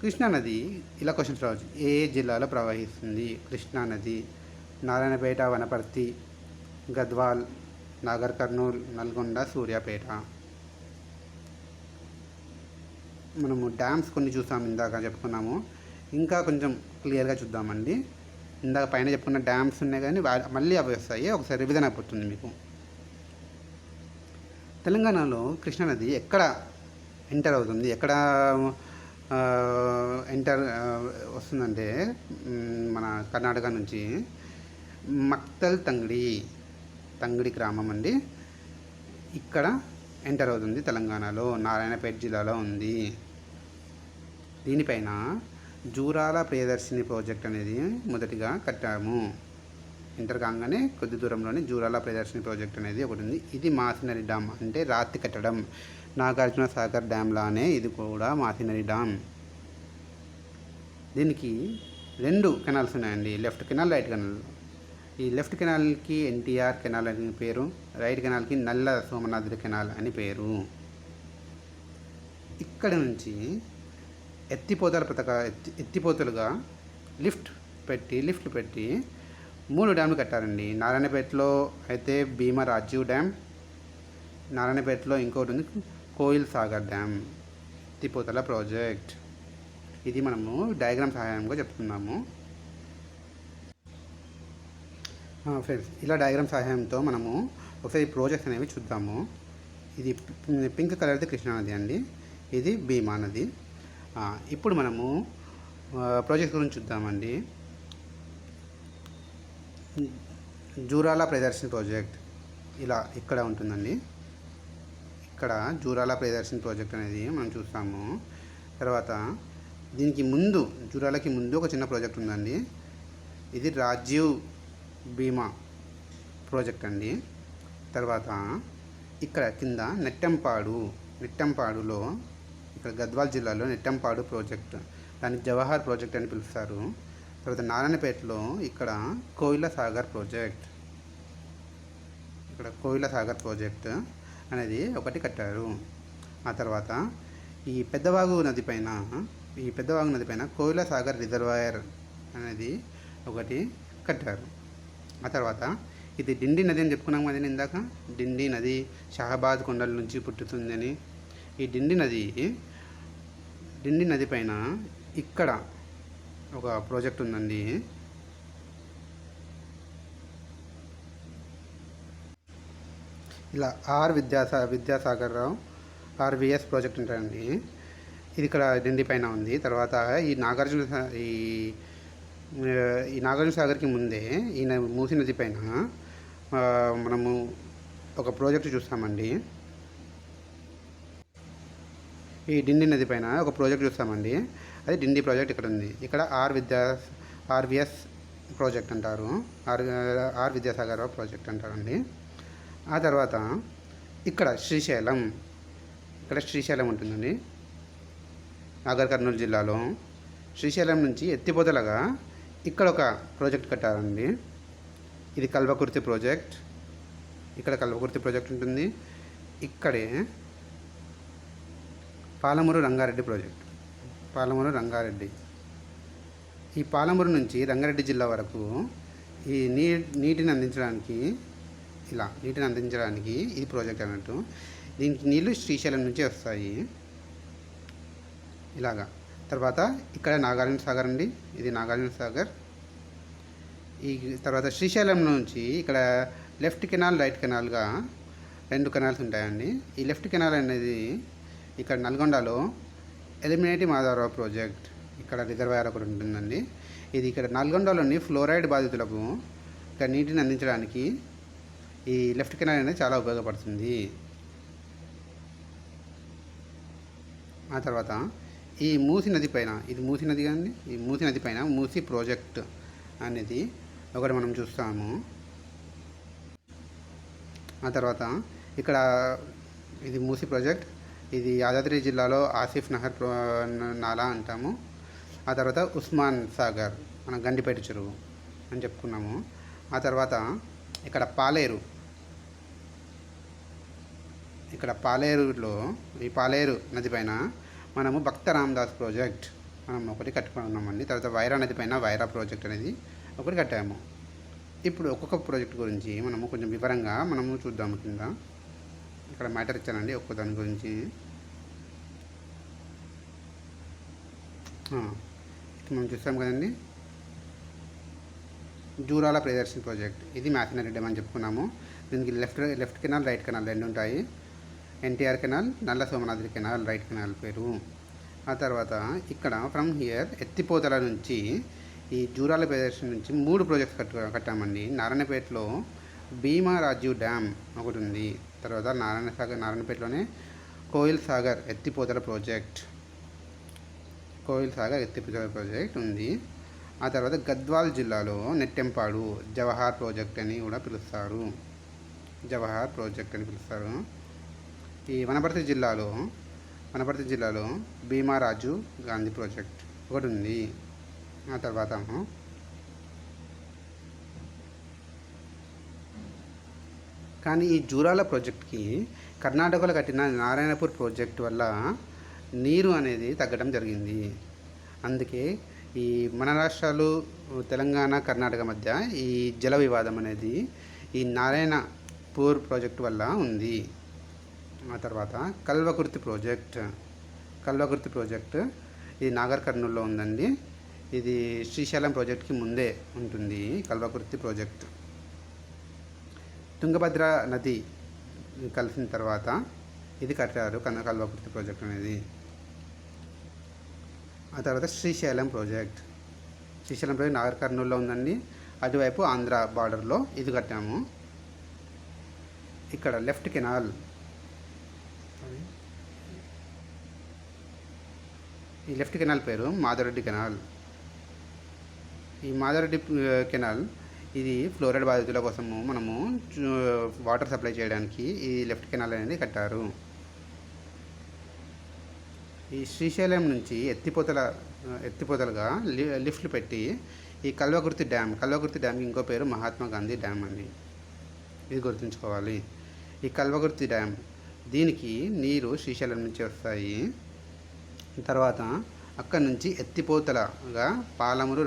కృష్ణానది ఇలా క్వశ్చన్స్ రావచ్చు. ఏ జిల్లాలో ప్రవహిస్తుంది? కృష్ణానది నారాయణపేట, వనపర్తి, గద్వాల్, నాగర్ కర్నూల్, నల్గొండ, సూర్యాపేట. మనము డ్యామ్స్ కొన్ని చూసాము, ఇందాక చెప్పుకున్నాము. ఇంకా కొంచెం క్లియర్గా చూద్దామండి. ఇందాక పైన చెప్పుకున్న డ్యామ్స్ ఉన్నాయి కానీ మళ్ళీ అవి వస్తాయి, ఒకసారి రివిజన్ అయిపోతుంది మీకు. తెలంగాణలో కృష్ణానది ఎక్కడ ఎంటర్ అవుతుంది, ఎక్కడ ఎంటర్ వస్తుందంటే మన కర్ణాటక నుంచి మక్తల్ తంగడి గ్రామం అండి. ఇక్కడ ఎంటర్ అవుతుంది తెలంగాణలో, నారాయణపేట జిల్లాలో ఉంది. దీనిపైన జూరాల ప్రియదర్శిని ప్రాజెక్ట్ అనేది మొదటిగా కట్టాము. ఎంటర్ కాగానే కొద్ది దూరంలోనే జూరాల ప్రియదర్శిని ప్రాజెక్ట్ అనేది ఒకటి ఉంది. ఇది మాసినరి డ్యామ్, అంటే రాతి కట్టడం. నాగార్జున సాగర్ డ్యామ్ లానే ఇది కూడా మాసినరి డ్యామ్. దీనికి 2 కెనాల్స్ ఉన్నాయండి, లెఫ్ట్ కెనాల్, రైట్ కెనాల్. ఈ లెఫ్ట్ కెనాల్కి ఎన్టీఆర్ కెనాల్ అని పేరు, రైట్ కెనాల్కి నల్ల సోమనాథుడి కెనాల్ అని పేరు. ఇక్కడ నుంచి ఎత్తిపోతలుగా లిఫ్ట్లు పెట్టి 3 డ్యామ్లు కట్టారండి. నారాయణపేటలో అయితే భీమా రాజీవ్ డ్యామ్, నారాయణపేటలో ఇంకోటి ఉంది కోయిల్ సాగర్ డ్యామ్, ఎత్తిపోతల ప్రాజెక్ట్. ఇది మనము డయాగ్రామ్ సహాయంగా చెప్తున్నాము ఫ్రెండ్స్. ఇలా డయాగ్రామ్ సహాయంతో మనము ఒకసారి ప్రాజెక్ట్స్ అనేవి చూద్దాము. ఇది పింక్ కలర్ది కృష్ణానది అండి, ఇది భీమా నది. ఇప్పుడు మనము ప్రాజెక్ట్ గురించి చూద్దామండి. జూరాల ప్రియదర్శిని ప్రాజెక్ట్ ఇలా ఇక్కడ ఉంటుందండి. ఇక్కడ జూరాల ప్రియదర్శిని ప్రాజెక్ట్ అనేది మనం చూస్తాము. తర్వాత దీనికి ముందు, జూరాలకి ముందు ఒక చిన్న ప్రాజెక్ట్ ఉందండి. ఇది రాజీవ్ భీమా ప్రాజెక్ట్ అండి. తర్వాత ఇక్కడ కింద నెట్టంపాడులో, ఇక్కడ గద్వాల్ జిల్లాలో నెట్టంపాడు ప్రాజెక్ట్, దాన్ని జవహర్ ప్రాజెక్ట్ అని పిలుస్తారు. తర్వాత నారాయణపేటలో ఇక్కడ కోయిల సాగర్ ప్రాజెక్ట్ అనేది ఒకటి కట్టారు. ఆ తర్వాత ఈ పెద్దవాగు నది పైన కోయిల సాగర్ రిజర్వాయర్ అనేది ఒకటి కట్టారు. ఆ తర్వాత ఇది డిండి నది అని చెప్పుకున్నాం కదండి ఇందాక. డిండి నది షాబాద్ కొండల నుంచి పుట్టుతుందని. ఈ డిండి నది పైన ఇక్కడ ఒక ప్రాజెక్ట్ ఉందండి. ఇలా విద్యాసాగర్ రావు ఆర్విఎస్ ప్రాజెక్ట్ ఉంటాయండి. ఇది ఇక్కడ డిండి పైన ఉంది. తర్వాత ఈ నాగార్జున సాగర్కి ముందే ఈ మూసీ నది పైన మనము ఒక ప్రాజెక్ట్ చూస్తామండి. ఈ డిండి నది పైన ఒక ప్రాజెక్ట్ చూస్తామండి. అది డిండి ప్రాజెక్ట్ ఇక్కడ ఉంది. ఇక్కడ ఆర్విఎస్ ప్రాజెక్ట్ అంటారు, ఆర్ విద్యాసాగర్ ప్రాజెక్ట్ అంటారండి. ఆ తర్వాత ఇక్కడ శ్రీశైలం ఉంటుందండి, నాగర్ కర్నూలు జిల్లాలో. శ్రీశైలం నుంచి ఎత్తిపోతలగా ఇక్కడ ఒక ప్రాజెక్ట్ కట్టారండి. ఇది కల్వకుర్తి ప్రాజెక్ట్. ఇక్కడ కల్వకుర్తి ప్రాజెక్ట్ ఉంటుంది. ఇక్కడే పాలమూరు రంగారెడ్డి. ఈ పాలమూరు నుంచి రంగారెడ్డి జిల్లా వరకు ఈ నీటిని అందించడానికి ఇది ప్రాజెక్ట్ అన్నట్టు. దీనికి నీళ్ళు శ్రీశైలం నుంచి వస్తాయి ఇలాగా. తర్వాత ఇక్కడ నాగార్జున సాగర్ అండి, ఇది నాగార్జున సాగర్. ఈ తర్వాత శ్రీశైలం నుంచి ఇక్కడ లెఫ్ట్ కెనాల్, రైట్ కెనాల్గా 2 కెనాల్స్ ఉంటాయండి. ఈ లెఫ్ట్ కెనాల్ అనేది ఇక్కడ నల్గొండలో ఎలిమినేటి మాధవరావు ప్రాజెక్ట్, ఇక్కడ రిజర్వాయర్ ఒకటి ఉంటుందండి. ఇది ఇక్కడ నల్గొండలోని ఫ్లోరైడ్ బాధితులకు ఇక్కడ నీటిని అందించడానికి ఈ లెఫ్ట్ కెనాల్ అనేది చాలా ఉపయోగపడుతుంది. ఆ తర్వాత ఈ మూసీ నది పైన, ఇది మూసీ నది కానీ, ఈ మూసీ నది పైన మూసీ ప్రాజెక్ట్ అనేది ఒకటి మనం చూస్తాము. ఆ తర్వాత ఇక్కడ ఇది మూసీ ప్రాజెక్ట్, ఇది యాదాద్రి జిల్లాలో ఆసిఫ్ నహర్ నాలా అంటాము. ఆ తర్వాత ఉస్మాన్ సాగర్, మన గండిపేట చెరువు అని చెప్పుకున్నాము. ఆ తర్వాత ఇక్కడ పాలేరులో, ఈ పాలేరు నది పైన మనము భక్త రామదాస్ ప్రాజెక్ట్ మనం ఒకటి కట్టుకుని ఉన్నామండి. తర్వాత వైరా నది పైన వైరా ప్రాజెక్ట్ అనేది ఒకటి కట్టాము. ఇప్పుడు ఒక్కొక్క ప్రాజెక్ట్ గురించి మనము కొంచెం వివరంగా మనము చూద్దాము. కింద ఇక్కడ మ్యాటర్ ఇచ్చానండి ఒక్కొక్క దాని గురించి. మనం చూస్తాం కదండి, జూరాల ప్రియదర్శిని ప్రాజెక్ట్, ఇది మ్యాథనరీ డ్యామ్ అని చెప్పుకున్నాము. దీనికి లెఫ్ట్ కెనాల్, రైట్ కెనాల్ రెండు ఉంటాయి. ఎన్టీఆర్ కెనాల్, నల్ల సోమనాద్రి కెనాల్, రైట్ కెనాల్ పేరు. ఆ తర్వాత ఇక్కడ ఫ్రమ్ హియర్ ఎత్తిపోతల నుంచి ఈ జూరాల ప్రియదర్శిని నుంచి 3 ప్రాజెక్ట్స్ కట్టామండి. నారాయణపేటలో భీమా రాజీవ్ డ్యామ్ ఒకటి ఉంది. తర్వాత నారాయణపేటలోనే కోయిల్ సాగర్ ఎత్తిపోతల ప్రాజెక్ట్ ఉంది. ఆ తర్వాత గద్వాల్ జిల్లాలో నెట్టెంపాడు జవహర్ ప్రాజెక్ట్ అని కూడా పిలుస్తారు. ఈ వనపర్తి జిల్లాలో భీమా రాజీవ్ గాంధీ ప్రాజెక్ట్ ఒకటి ఉంది. ఆ తర్వాత కానీ ఈ జూరాల ప్రాజెక్ట్కి కర్ణాటకలో కట్టిన నారాయణపూర్ ప్రాజెక్ట్ వల్ల నీరు అనేది తగ్గడం జరిగింది. అందుకే ఈ మన రాష్ట్రాలు తెలంగాణ, కర్ణాటక మధ్య ఈ జల వివాదం అనేది ఈ నారాయణపూర్ ప్రాజెక్ట్ వల్ల ఉంది. ఆ తర్వాత కల్వకుర్తి ప్రాజెక్ట్ ఇది నాగర్ కర్నూల్లో ఉందండి. ఇది శ్రీశైలం ప్రాజెక్ట్కి ముందే ఉంటుంది కల్వకుర్తి ప్రాజెక్ట్. తుంగభద్ర నది కలిసిన తర్వాత ఇది కట్టారు కల్వకుర్తి ప్రాజెక్ట్ అనేది. ఆ తర్వాత శ్రీశైలం ప్రాజెక్ట్ నాగర్ కర్నూల్లో ఉందండి. అటువైపు ఆంధ్ర బార్డర్లో ఇది కట్టాము. ఇక్కడ లెఫ్ట్ కెనాల్, ఈ లెఫ్ట్ కెనాల్ పేరు మాధవరెడ్డి కెనాల్. ఈ మాధవరెడ్డి కెనాల్ ఇది ఫ్లోరైడ్ బాధితుల కోసము మనము వాటర్ సప్లై చేయడానికి ఈ లెఫ్ట్ కెనాల్ అనేది కట్టారు. ఈ శ్రీశైలం నుంచి ఎత్తిపోతలుగా లిఫ్ట్లు పెట్టి ఈ కల్వకుర్తి డ్యామ్కి ఇంకో పేరు మహాత్మా గాంధీ డ్యామ్ అండి, ఇది గుర్తుంచుకోవాలి. ఈ కల్వకుర్తి డ్యామ్, దీనికి నీరు శ్రీశైలం నుంచి వస్తాయి. తర్వాత అక్కడి నుంచి ఎత్తిపోతలగా పాలమూరు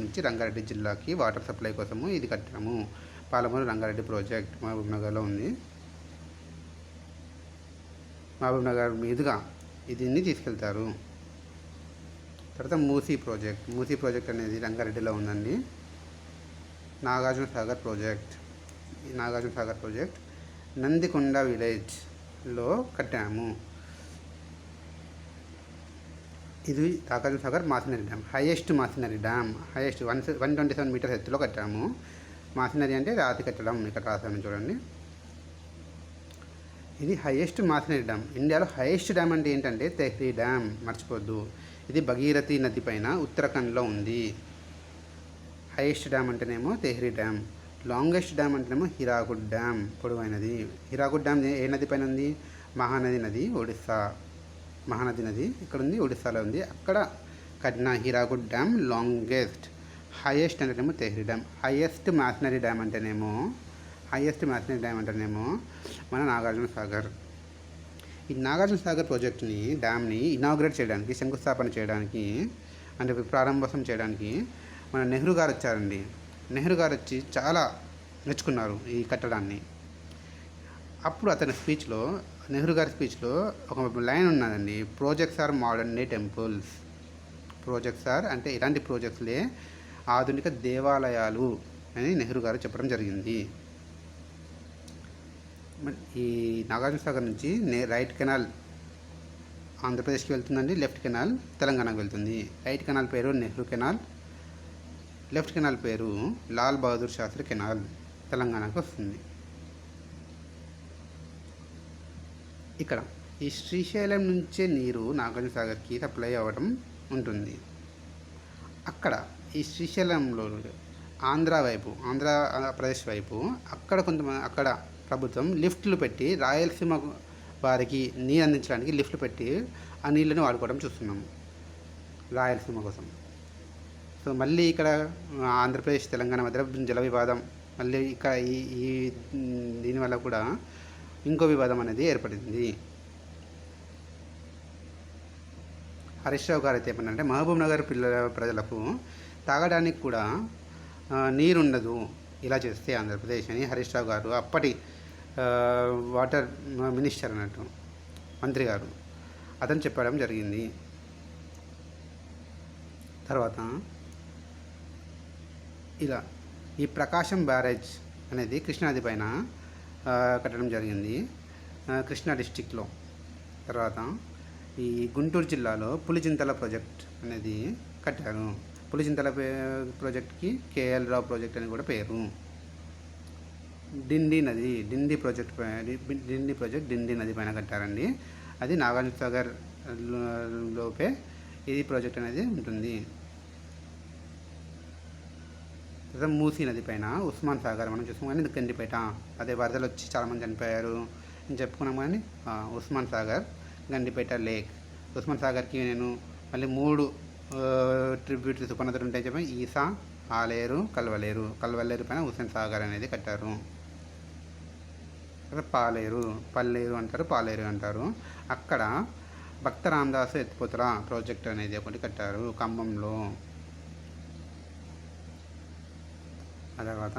నుంచి రంగారెడ్డి జిల్లాకి వాటర్ సప్లై కోసము ఇది కట్టాము. పాలమూరు రంగారెడ్డి ప్రాజెక్ట్ మహబూబ్నగర్లో ఉంది. మహబూబ్నగర్ మీదుగా దీన్ని తీసుకెళ్తారు. తర్వాత మూసీ ప్రాజెక్ట్ అనేది రంగారెడ్డిలో ఉందండి. నాగార్జున సాగర్ ప్రాజెక్ట్ నందికొండ విలేజ్లో కట్టాము. ఇది Nagarjuna Sagar masonry dam, highest 127 metres ఎత్తులో కట్టాము. మాసినరీ అంటే రాతి కట్టడం, ఇక్కడ రాసాము చూడండి. ఇది హైయెస్ట్ మాసినరీ డ్యామ్. ఇండియాలో హైయెస్ట్ డ్యామ్ అంటే ఏంటంటే తెహ్రీ డ్యామ్, మర్చిపోద్దు. ఇది భగీరథి నది పైన ఉత్తరాఖండ్లో ఉంది. హైయెస్ట్ డ్యామ్ అంటేనేమో తెహ్రీ డ్యామ్, లాంగెస్ట్ డ్యామ్ అంటేనేమో హీరాకుడ్ డ్యామ్, పొడవైనది. హీరాకుడ్ డ్యామ్ ఏ నది పైన ఉంది? మహానది నది, ఒడిస్సా. మహానది నది ఇక్కడ ఉంది, ఒడిస్సాలో ఉంది. అక్కడ కట్టిన హీరాకుడ్ డ్యామ్ లాంగెస్ట్. హైయెస్ట్ అంటేనేమో తెహ్రీ డ్యామ్. హైయెస్ట్ మాసినరీ డ్యామ్ అంటేనేమో మన నాగార్జున సాగర్. ఈ నాగార్జున సాగర్ ప్రాజెక్ట్ని, డ్యామ్ని ఇనాగ్రేట్ చేయడానికి, శంకుస్థాపన చేయడానికి, అంటే ప్రారంభోత్సవం చేయడానికి మన నెహ్రూ గారు వచ్చారండి. నెహ్రూ గారు వచ్చి చాలా మెచ్చుకున్నారు ఈ కట్టడాన్ని. అప్పుడు నెహ్రూ గారి స్పీచ్లో ఒక లైన్ ఉన్నదండి, projects are modern day temples. Projects are అంటే ఇలాంటి ప్రాజెక్ట్స్లే ఆధునిక దేవాలయాలు అని నెహ్రూ గారు చెప్పడం జరిగింది. ఈ నాగార్జున సాగర్ నుంచి రైట్ కెనాల్ ఆంధ్రప్రదేశ్కి వెళ్తుందండి, లెఫ్ట్ కెనాల్ తెలంగాణకు వెళ్తుంది. రైట్ కెనాల్ పేరు నెహ్రూ కెనాల్, లెఫ్ట్ కెనాల్ పేరు లాల్ బహదూర్ శాస్త్రి కెనాల్, తెలంగాణకు వస్తుంది. ఇక్కడ ఈ శ్రీశైలం నుంచే నీరు నాగార్జున సాగర్కి సప్లై అవ్వడం ఉంటుంది. అక్కడ ఈ శ్రీశైలంలో ఆంధ్రప్రదేశ్ వైపు అక్కడ ప్రభుత్వం లిఫ్ట్లు పెట్టి రాయలసీమ వారికి నీరు అందించడానికి లిఫ్ట్లు పెట్టి ఆ నీళ్ళని వాడుకోవడం చూస్తున్నాము రాయలసీమ కోసం. సో మళ్ళీ ఇక్కడ ఆంధ్రప్రదేశ్ తెలంగాణ మధ్య జల వివాదం, మళ్ళీ ఇక్కడ ఈ దీనివల్ల కూడా ఇంకో వివాదం అనేది ఏర్పడింది. హరీష్ రావు గారు అయితే ఏమన్నారంటే మహబూబ్ నగర్ ప్రజలకు తాగడానికి కూడా నీరు ఉండదు ఇలా చేస్తే ఆంధ్రప్రదేశ్ అని హరీష్ రావు గారు, అప్పటి వాటర్ మినిస్టర్ అన్నట్టు మంత్రి గారు, అతను చెప్పడం జరిగింది. తర్వాత ఇలా ఈ ప్రకాశం బ్యారేజ్ అనేది కృష్ణానది పైన కట్టడం జరిగింది కృష్ణా డిస్టిక్లో. తర్వాత ఈ గుంటూరు జిల్లాలో పులిచింతల ప్రాజెక్ట్ అనేది కట్టారు. పులిచింతల ప్రాజెక్ట్కి కేఎల్ రావు ప్రాజెక్ట్ అని కూడా పేరు. డిండి ప్రాజెక్ట్ డిండి నది పైన కట్టారండి. అది నాగార్జున సాగర్ లోపే ఇది ప్రాజెక్ట్ అనేది ఉంటుంది. తర్వాత మూసీ నది పైన ఉస్మాన్ సాగర్ మనం చూసాం కానీ గండిపేట, అదే వరదలు వచ్చి చాలామంది చనిపోయారు అని చెప్పుకున్నాం కానీ ఉస్మాన్ సాగర్, గండిపేట లేక్. ఉస్మాన్ సాగర్కి నేను మళ్ళీ 3 ట్రిబ్యూటరీస్ ఉపనదులు ఉంటాయి చెప్పి ఈసా, ఆలేరు, కల్వలేరు పైన హుస్సేన్ సాగర్ అనేది కట్టారు. పల్లేరు అంటారు, పాలేరు అంటారు. అక్కడ భక్త రామదాసు ఎత్తిపోతల ప్రాజెక్ట్ అనేది ఒకటి కట్టారు ఖమ్మంలో. ఆ తర్వాత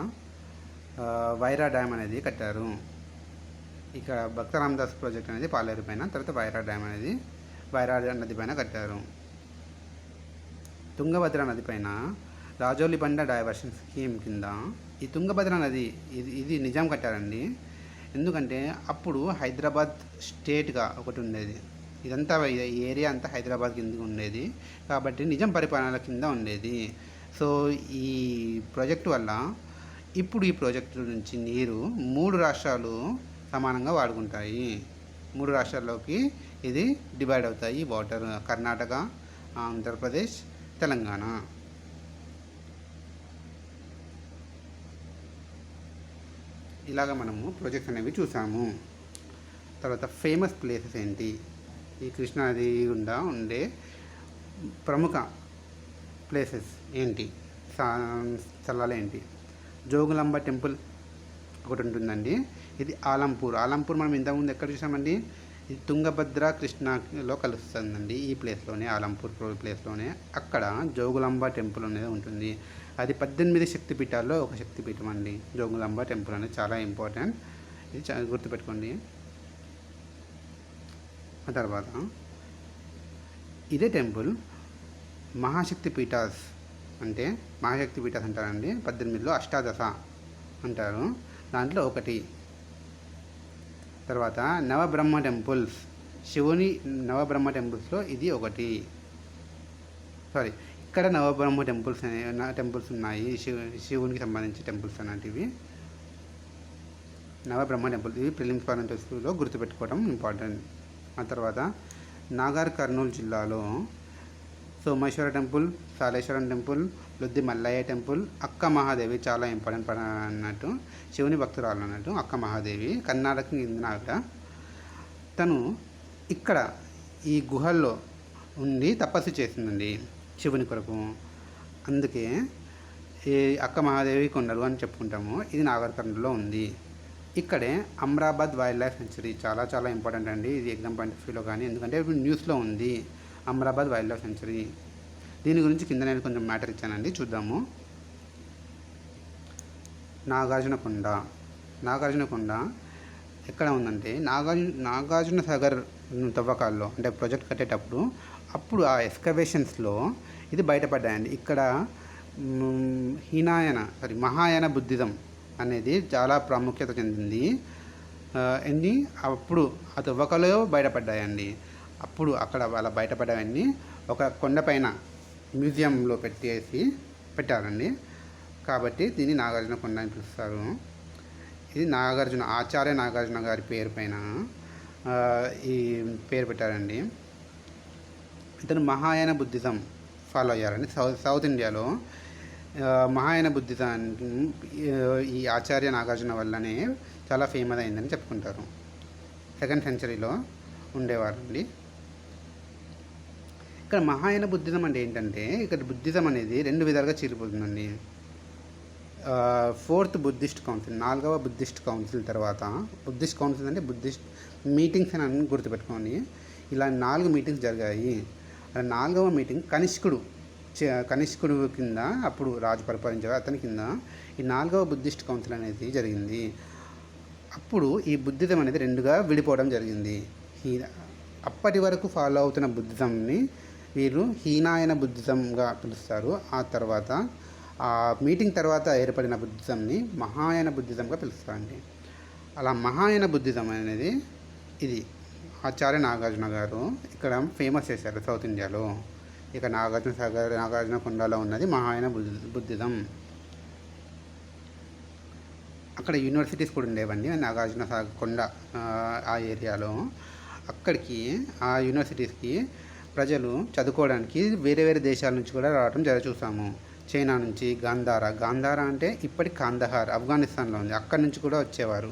వైరా డ్యామ్ అనేది కట్టారు. ఇక్కడ భక్త రామదాస్ ప్రాజెక్ట్ అనేది పాలేరు పైన, తర్వాత వైరా డ్యామ్ అనేది వైరా నది పైన కట్టారు. తుంగభద్ర నది పైన రాజోలి బండ డైవర్షన్ స్కీమ్ కింద ఈ తుంగభద్ర నది ఇది నిజాం కట్టారండి. ఎందుకంటే అప్పుడు హైదరాబాద్ స్టేట్గా ఒకటి ఉండేది, ఇదంతా ఈ ఏరియా అంతా హైదరాబాద్ కింద ఉండేది కాబట్టి నిజాం పరిపాలన కింద ఉండేది. సో ఈ ప్రాజెక్టు వల్ల ఇప్పుడు ఈ ప్రాజెక్టు నుంచి నీరు 3 రాష్ట్రాలు సమానంగా వాడుకుంటాయి. 3 రాష్ట్రాల్లోకి ఇది డివైడ్ అవుతాయి వాటర్, కర్ణాటక, ఆంధ్రప్రదేశ్, తెలంగాణ. ఇలాగ మనము ప్రాజెక్ట్స్ అనేవి చూసాము. తర్వాత ఫేమస్ ప్లేసెస్ ఏంటి, ఈ కృష్ణానది గుండా ఉండే ప్రముఖ ప్లేసెస్ ఏంటి, స్థలాలు ఏంటి. జోగులాంబ టెంపుల్ ఒకటి ఉంటుందండి. ఇది ఆలంపూర్ మనం ఇంతకుముందు ఎక్కడ చూసామండి, ఇది తుంగభద్ర కృష్ణలో కలుస్తుందండి. ఈ ప్లేస్లోనే, ఆలంపూర్ ప్లేస్లోనే అక్కడ జోగులాంబ టెంపుల్ అనేది ఉంటుంది. అది 18 శక్తిపీఠాల్లో ఒక శక్తిపీఠం అండి. జోగులాంబ టెంపుల్ అనేది చాలా ఇంపార్టెంట్, ఇది గుర్తుపెట్టుకోండి. ఆ తర్వాత ఇదే టెంపుల్ మహాశక్తి పీఠాస్ అంటారండి. 18లో అష్టాదశ అంటారు, దాంట్లో ఒకటి. తర్వాత నవబ్రహ్మ టెంపుల్స్, శివుని నవబ్రహ్మ టెంపుల్స్లో ఇది ఒకటి. ఇక్కడ నవబ్రహ్మ టెంపుల్స్ ఉన్నాయి, శివునికి సంబంధించి టెంపుల్స్ అనేటివి నవబ్రహ్మ టెంపుల్స్. ఇవి ప్రిలిమ్స్ పాయింట్లో గుర్తుపెట్టుకోవడం ఇంపార్టెంట్. ఆ తర్వాత నాగర్ కర్నూలు జిల్లాలో Someshwara temple, Saleshwaram temple, Loddi Mallayya temple, Akka Mahadevi చాలా ఇంపార్టెంట్ అన్నట్టు, శివుని భక్తురాలు అన్నట్టు అక్క మహాదేవి, కర్ణాటకకి చెందిన ఆవిడ. తను ఇక్కడ ఈ గుహల్లో ఉండి తపస్సు చేసిందండి శివుని కొరకు. అందుకే ఈ అక్క మహాదేవి కొండలు అని చెప్పుకుంటాము. ఇది నాగర్ కర్నూలులో ఉంది. ఇక్కడే అమ్రాబాద్ వైల్డ్ లైఫ్ సెంచరీ చాలా ఇంపార్టెంట్ అండి. ఇది ఎగ్జామ్ పాయింట్ ఆఫ్ వ్యూలో కానీ, ఎందుకంటే ఇప్పుడు న్యూస్లో ఉంది అమ్రాబాద్ వైల్డ్ లైఫ్ సెంచరీ. దీని గురించి కింద నేను కొంచెం మ్యాటర్ ఇచ్చానండి, చూద్దాము. నాగార్జునకొండ ఎక్కడ ఉందంటే నాగార్జున సాగర్ తవ్వకాల్లో, అంటే ప్రాజెక్ట్ కట్టేటప్పుడు అప్పుడు ఆ ఎక్స్కవేషన్స్లో ఇది బయటపడ్డాయండి. ఇక్కడ మహాయాన బుద్ధిజం అనేది చాలా ప్రాముఖ్యత చెందింది. అప్పుడు ఆ తవ్వకాలు బయటపడ్డాయండి. అప్పుడు అక్కడ అలా బయటపడ్డాయన్నీ ఒక కొండపైన మ్యూజియంలో పెట్టారండి. కాబట్టి దీన్ని నాగార్జునకొండ అని పిలుస్తారు. ఇది ఆచార్య నాగార్జున గారి పేరు పైన ఆ, ఈ పేరు పెట్టారండి. ఇతను మహాయాన బుద్ధిజం ఫాలో అయ్యారండి. సౌత్ ఇండియాలో మహాయాన బుద్ధిజం ఈ ఆచార్య నాగార్జున వల్లనే చాలా ఫేమస్ అయిందని చెప్పుకుంటారు. 2nd సెంచరీలో ఉండేవారండి. ఇక్కడ మహాయాన బుద్ధిజం అంటే ఏంటంటే, ఇక్కడ బుద్ధిజం అనేది 2 విధాలుగా చీలిపోతుందండి. 4th బుద్ధిస్ట్ కౌన్సిల్, 4వ బుద్ధిస్ట్ కౌన్సిల్ తర్వాత, బుద్ధిస్ట్ కౌన్సిల్ అంటే బుద్ధిస్ట్ మీటింగ్స్ అని గుర్తుపెట్టుకోండి. ఇలా 4 మీటింగ్స్ జరిగాయి. అలా 4వ మీటింగ్ కనిష్కుడు కింద, అప్పుడు రాజు పరిపాలించారు, అతని కింద ఈ 4వ బుద్ధిస్ట్ కౌన్సిల్ అనేది జరిగింది. అప్పుడు ఈ బుద్ధిజం అనేది 2గా విడిపోవడం జరిగింది. అప్పటి వరకు ఫాలో అవుతున్న బుద్ధిజంని వీరు హీనాయన బుద్ధిజంగా పిలుస్తారు. ఆ తర్వాత ఆ మీటింగ్ తర్వాత ఏర్పడిన బుద్ధిజంని మహాయాన బుద్ధిజంగా పిలుస్తారండి. అలా మహాయాన బుద్ధిజం అనేది ఇది ఆచార్య నాగార్జున గారు ఇక్కడ ఫేమస్ చేశారు సౌత్ ఇండియాలో. ఇక నాగార్జున కొండలో ఉన్నది మహాయాన బుద్ధిజం. అక్కడ యూనివర్సిటీస్ కూడా ఉండేవండి నాగార్జున కొండ ఆ ఏరియాలో. అక్కడికి ఆ యూనివర్సిటీస్కి ప్రజలు చదువుకోవడానికి వేరే వేరే దేశాల నుంచి కూడా రావడం చూసాము. చైనా నుంచి గాంధారా అంటే ఇప్పటి కాందహార్ ఆఫ్ఘనిస్తాన్లో ఉంది, అక్కడి నుంచి కూడా వచ్చేవారు.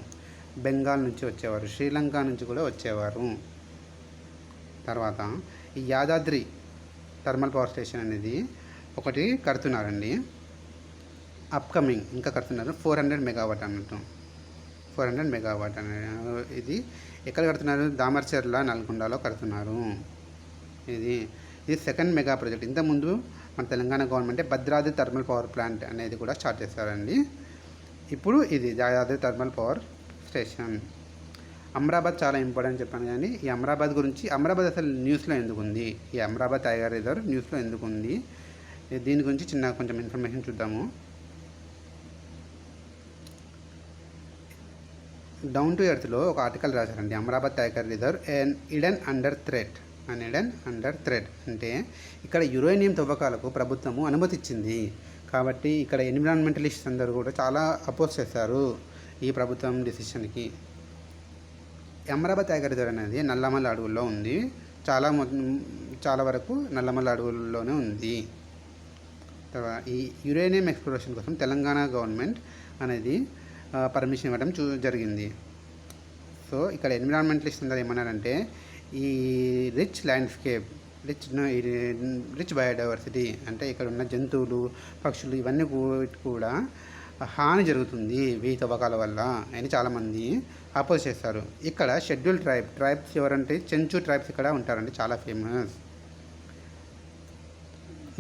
బెంగాల్ నుంచి వచ్చేవారు, శ్రీలంక నుంచి కూడా వచ్చేవారు. తర్వాత ఈ యాదాద్రి థర్మల్ పవర్ స్టేషన్ అనేది ఒకటి కడుతున్నారండి, అప్కమింగ్ ఇంకా కడుతున్నారు. 400 మెగావాట్ అన్నట్టు, 400 మెగావాట్ అనేది ఇది ఎక్కడ కడుతున్నారు? దామర్చర్ల నల్గొండలో కడుతున్నారు. ఇది 2nd మెగా ప్రాజెక్ట్. ఇంతకుముందు మన తెలంగాణ గవర్నమెంటే భద్రాద్రి థర్మల్ పవర్ ప్లాంట్ అనేది కూడా స్టార్ట్ చేస్తారండి. ఇప్పుడు ఇది Yadadri thermal power station. Amarabad చాలా ఇంపార్టెంట్ చెప్పాను, కానీ ఈ అమరాబాద్ గురించి, అమరాబాద్ అసలు న్యూస్లో ఎందుకు ఉంది, ఈ అమరాబాద్ టైగర్ రిజర్వ్ న్యూస్లో ఎందుకు ఉంది, దీని గురించి కొంచెం ఇన్ఫర్మేషన్ చూద్దాము. డౌన్ టు ఎర్త్లో ఒక ఆర్టికల్ రాశారండి, Amarabad tiger reserve and Eden under threat అంటే ఇక్కడ యురేనియం తవ్వకాలకు ప్రభుత్వము అనుమతి ఇచ్చింది. కాబట్టి ఇక్కడ ఎన్విరాన్మెంటలిస్ట్ అందరూ కూడా చాలా అపోజ్ చేశారు ఈ ప్రభుత్వం డిసిషన్కి. అమరాబాద్ టైగర్ రిజర్వ్ అనేది నల్లమల్ల అడవుల్లో ఉంది, చాలా వరకు నల్లమల్ల అడవుల్లోనే ఉంది. ఈ యురేనియం ఎక్స్ప్లోరేషన్ కోసం తెలంగాణ గవర్నమెంట్ అనేది పర్మిషన్ ఇవ్వడం జరిగింది. సో ఇక్కడ ఎన్విరాన్మెంటలిస్ట్ అందరూ ఏమన్నారంటే, ఈ రిచ్ ల్యాండ్స్కేప్, రిచ్ బయోడైవర్సిటీ అంటే ఇక్కడ ఉన్న జంతువులు, పక్షులు ఇవన్నీ కూడా హాని జరుగుతుంది ఈ తవ్వకాల వల్ల అని చాలామంది అపోజ్ చేస్తారు. ఇక్కడ షెడ్యూల్ ట్రైబ్స్ ఎవరంటే చెంచు ట్రైబ్స్ ఇక్కడ ఉంటారండి, చాలా ఫేమస్.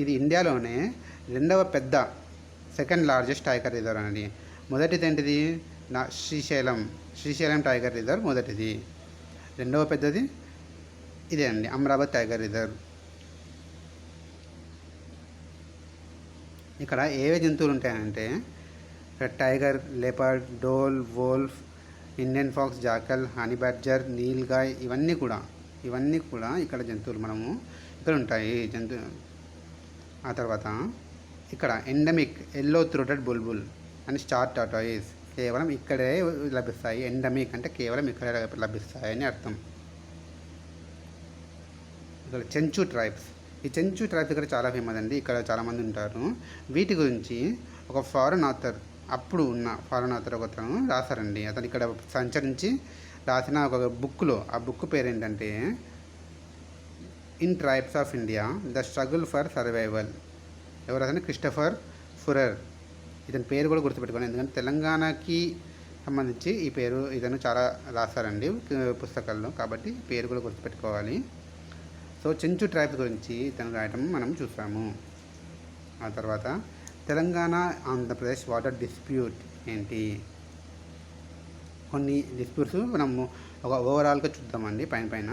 ఇది ఇండియాలోనే 2వ పెద్ద, 2nd లార్జెస్ట్ టైగర్ రిజర్వ్ అండి. మొదటిది ఏంటిది? శ్రీశైలం టైగర్ రిజర్వ్ మొదటిది. 2వ పెద్దది ఇదే అండి, అమరాబాద్ టైగర్ రిజర్వ్. ఇక్కడ ఏవే జంతువులు ఉంటాయంటే tiger, leopard, dhole, wolf, Indian fox, jackal, honey badger, nilgai ఇవన్నీ కూడా ఇక్కడ జంతువులు మనము ఇక్కడ ఉంటాయి ఆ తర్వాత ఇక్కడ endemic yellow throated bulbul and star tortoise కేవలం ఇక్కడే లభిస్తాయి. ఎండమిక్ అంటే కేవలం ఇక్కడే లభిస్తాయని అర్థం. ఇక్కడ చెంచు ట్రైబ్స్, ఈ చెంచు ట్రైబ్స్ ఇక్కడ చాలా ఫేమస్ అండి, ఇక్కడ చాలామంది ఉంటారు. వీటి గురించి ఒక ఫారెన్ ఆథర్, అప్పుడు ఉన్న ఫారెన్ ఆథర్ ఒకతను రాశారండి. అతను ఇక్కడ సంచరించి రాసిన ఒక బుక్లో, ఆ బుక్ పేరు ఏంటంటే in tribes of India the struggle for survival. ఎవరు అతను? క్రిస్టఫర్ ఫురర్. ఇతని పేరు కూడా గుర్తుపెట్టుకోండి, ఎందుకంటే తెలంగాణకి సంబంధించి ఈ పేరు ఇతను చాలా రాస్తారండి పుస్తకాల్లో, కాబట్టి పేరు కూడా గుర్తుపెట్టుకోవాలి. సో చెంచు ట్రైబ్స్ గురించి ఇతను రాయటం మనం చూసాము. ఆ తర్వాత తెలంగాణ ఆంధ్రప్రదేశ్ వాటర్ డిస్ప్యూట్ ఏంటి, కొన్ని డిస్ప్యూట్స్ మనము ఒక ఓవరాల్గా చూద్దామండి పైన.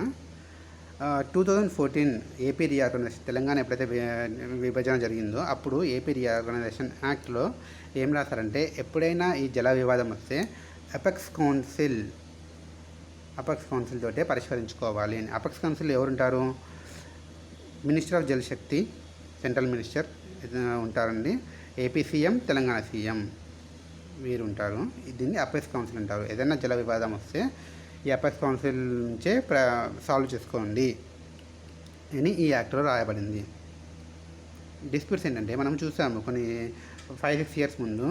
2014 ఏపీ రీఆర్గనైజేషన్, తెలంగాణ ఎప్పుడైతే విభజన జరిగిందో అప్పుడు ఏపీ రీఆర్గనైజేషన్ యాక్ట్లో ఏం రాస్తారంటే, ఎప్పుడైనా ఈ జల వివాదం వస్తే అపెక్స్ కౌన్సిల్ తోటే పరిష్కరించుకోవాలి అని. అపెక్స్ కౌన్సిల్ ఎవరుంటారు? Minister of Jal Shakti, central minister ఉంటారండి, ఏపీ సీఎం, తెలంగాణ సీఎం వీరు ఉంటారు. దీన్ని అపెక్స్ కౌన్సిల్ అంటారు. ఏదైనా జల వివాదం వస్తే ఈ అపెక్స్ కౌన్సిల్ నుంచే సాల్వ్ చేసుకోండి అని ఈ యాక్ట్లో రాయబడింది. డిస్ప్యూట్స్ ఏంటంటే మనం చూసాము కొన్ని 5-6 ఇయర్స్ ముందు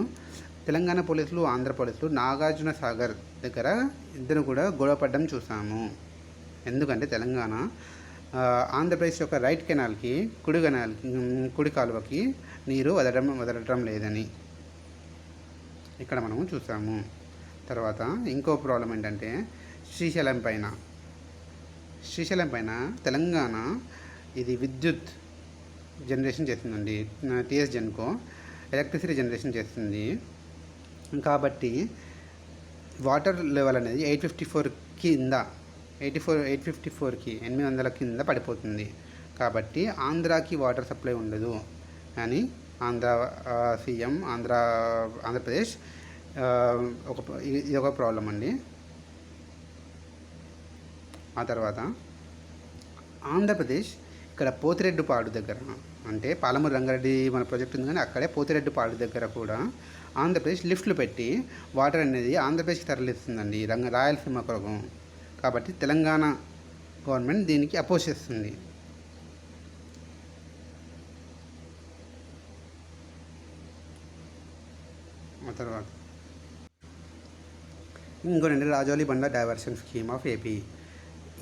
తెలంగాణ పోలీసులు, ఆంధ్ర పోలీసులు నాగార్జున సాగర్ దగ్గర ఇద్దరు కూడా గొడవపడడం చూసాము. ఎందుకంటే తెలంగాణ ఆంధ్రప్రదేశ్ యొక్క రైట్ కెనాల్కి, కుడి కాలువకి నీరు వదలడం లేదని ఇక్కడ మనము చూసాము. తర్వాత ఇంకో ప్రాబ్లం ఏంటంటే శ్రీశైలం పైన తెలంగాణ ఇది విద్యుత్ జనరేషన్ చేస్తుందండి. టీఎస్ జెన్కో ఎలక్ట్రిసిటీ జనరేషన్ చేస్తుంది. కాబట్టి వాటర్ లెవెల్ అనేది 854 కింద 800 కింద పడిపోతుంది. కాబట్టి ఆంధ్రాకి వాటర్ సప్లై ఉండదు అని సీఎం ఆంధ్రప్రదేశ్ ఇది ఒక ప్రాబ్లం అండి. ఆ తర్వాత ఆంధ్రప్రదేశ్ ఇక్కడ పోతిరెడ్డిపాడు దగ్గర, అంటే పాలమూరు రంగారెడ్డి మన ప్రాజెక్ట్ ఉంది కానీ అక్కడే పోతిరెడ్డిపాడు దగ్గర కూడా ఆంధ్రప్రదేశ్ లిఫ్ట్లు పెట్టి వాటర్ అనేది ఆంధ్రప్రదేశ్కి తరలిస్తుందండి రాయలసీమ కొరకు. కాబట్టి తెలంగాణ గవర్నమెంట్ దీనికి అపోజ్ చేస్తుంది. ఆ తర్వాత ఇంకోనండి రాజౌలి బండ డైవర్షన్ స్కీమ్ ఆఫ్ ఏపీ.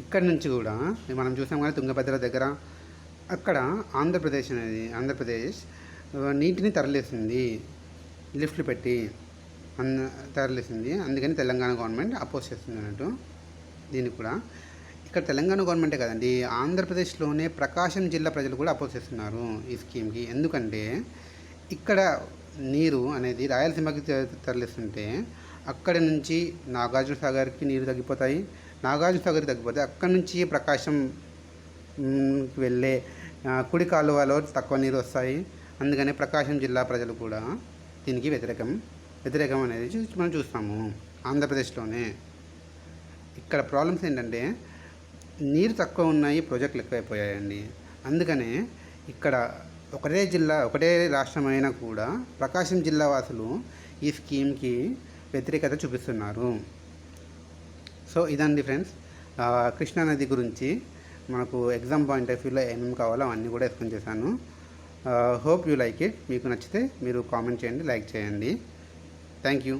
ఇక్కడ నుంచి కూడా మనం చూసాం కానీ తుంగభద్ర దగ్గర అక్కడ ఆంధ్రప్రదేశ్ నీటిని తరలిస్తుంది, లిఫ్ట్లు పెట్టి తరలిస్తుంది. అందుకని తెలంగాణ గవర్నమెంట్ అపోజ్ చేస్తుంది అన్నట్టు. దీనికి కూడా ఇక్కడ తెలంగాణ గవర్నమెంటే కదండి, ఆంధ్రప్రదేశ్లోనే ప్రకాశం జిల్లా ప్రజలు కూడా అపోజ్ చేస్తున్నారు ఈ స్కీమ్కి. ఎందుకంటే ఇక్కడ నీరు అనేది రాయలసీమకి తరలిస్తుంటే అక్కడి నుంచి నాగార్జున సాగర్కి నీరు తగ్గిపోతాయి. నాగార్జున సాగర్కి తగ్గిపోతే అక్కడి నుంచి ప్రకాశం వెళ్ళే కుడి కాలువలో తక్కువ నీరు వస్తాయి. అందుకనే ప్రకాశం జిల్లా ప్రజలు కూడా దీనికి వ్యతిరేకం అనేది మనం చూస్తాము ఆంధ్రప్రదేశ్లోనే. ఇక్కడ ప్రాబ్లమ్స్ ఏంటంటే నీరు తక్కువ ఉన్నాయి, ప్రాజెక్టులు ఎక్కువైపోయాయండి. అందుకనే ఇక్కడ ఒకటే రాష్ట్రమైనా కూడా ప్రకాశం జిల్లా వాసులు ఈ స్కీమ్కి వ్యతిరేకత చూపిస్తున్నారు. సో ఇదండి ఫ్రెండ్స్, కృష్ణానది గురించి మనకు ఎగ్జామ్ పాయింట్ ఆఫ్ వ్యూలో ఏమేమి కావాలో అవన్నీ కూడా ఎక్స్ప్లెయిన్ చేశాను. Hope you like it. మీకు నచ్చితే మీరు కామెంట్ చేయండి, లైక్ చేయండి. Thank you.